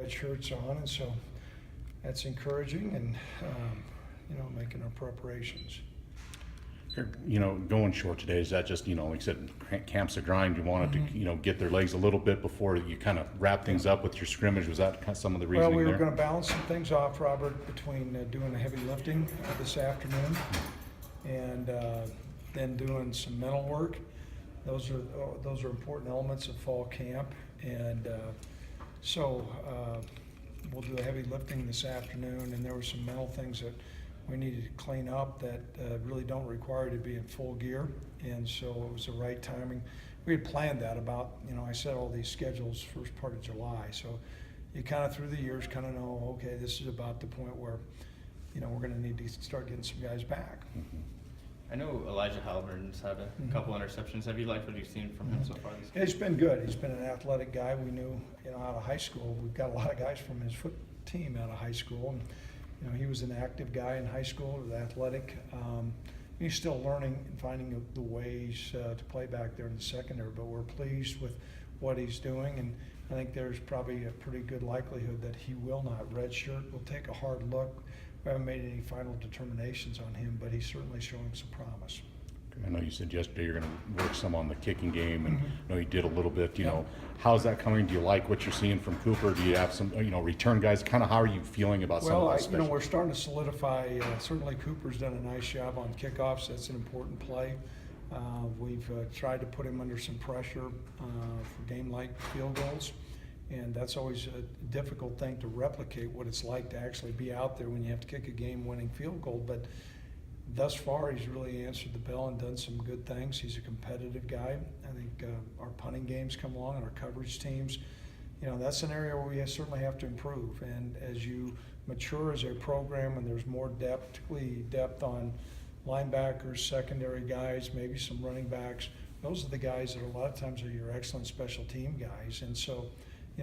shirts on, and so that's encouraging, and making our preparations. Going short today, is that just, like you said, camp's a grind, you wanted to, get their legs a little bit before you kind of wrap things up with your scrimmage? Was that kind of some of the reasoning Well, we were there? going to balance some things off, Robert, between doing the heavy lifting this afternoon and then doing some mental work. Those are important elements of fall camp, and so we'll do the heavy lifting this afternoon, and there were some mental things that we needed to clean up that really don't require you to be in full gear, and so it was the right timing. We had planned that about, I set all these schedules first part of July, so you kind of through the years kind of know, okay, this is about the point where, we're going to need to start getting some guys back. I know Elijah Halliburton's had a couple interceptions. Have you liked what you've seen from him so far this Yeah, year? he's been good. He's been an athletic guy. We knew, out of high school, we've got a lot of guys from his foot team out of high school. And, he was an active guy in high school, was athletic. He's still learning and finding the ways to play back there in the secondary, but we're pleased with what he's doing, and I think there's probably a pretty good likelihood that he will not redshirt. We'll take a hard look. We haven't made any final determinations on him, but he's certainly showing some promise. I know you said yesterday you're going to work some on the kicking game, and I know you did a little bit. Yeah. How's that coming? Do you like what you're seeing from Cooper? Do you have some, return guys? Kind of how are you feeling about some of those? We're starting to solidify. Certainly, Cooper's done a nice job on kickoffs. That's an important play. We've tried to put him under some pressure for game-like field goals, and that's always a difficult thing to replicate, what it's like to actually be out there when you have to kick a game-winning field goal. But thus far, he's really answered the bell and done some good things. He's a competitive guy. I think our punting games come along and our coverage teams. That's an area where we certainly have to improve. And as you mature as a program and there's more depth, particularly depth on linebackers, secondary guys, maybe some running backs, those are the guys that a lot of times are your excellent special team guys. And so,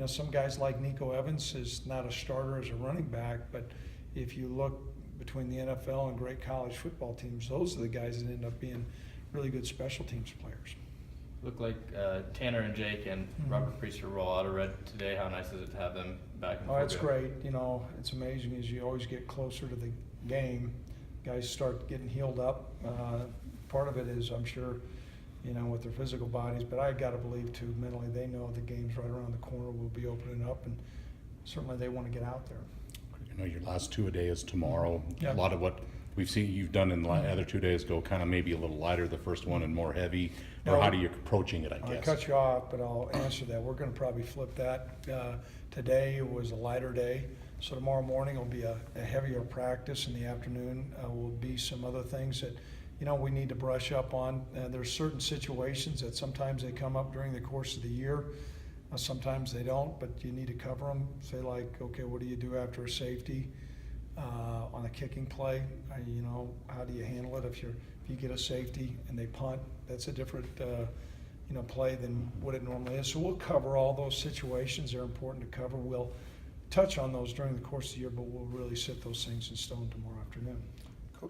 some guys like Nico Evans is not a starter as a running back, but if you look between the NFL and great college football teams, those are the guys that end up being really good special teams players. Looked like Tanner and Jake and Robert Priester roll out of red today. How nice is it to have them back? Oh, it's great. It's amazing as you always get closer to the game, guys start getting healed up. Part of it is, I'm sure, with their physical bodies, but I got to believe too, mentally, they know the game's right around the corner, will be opening up, and certainly they want to get out there. Your last two-a-day tomorrow. Yeah. A lot of what we've seen you've done in the other 2 days go kind of maybe a little lighter the first one and more heavy. Or how do you approaching it, I guess? I'll cut you off, but I'll answer that. We're going to probably flip that. Today was a lighter day, so tomorrow morning will be a heavier practice. In the afternoon will be some other things that we need to brush up on. There's certain situations that sometimes they come up during the course of the year. Sometimes they don't, but you need to cover them. Say like, okay, what do you do after a safety on a kicking play? How do you handle it if you get a safety and they punt? That's a different play than what it normally is. So we'll cover all those situations. They're important to cover. We'll touch on those during the course of the year, but we'll really set those things in stone tomorrow afternoon.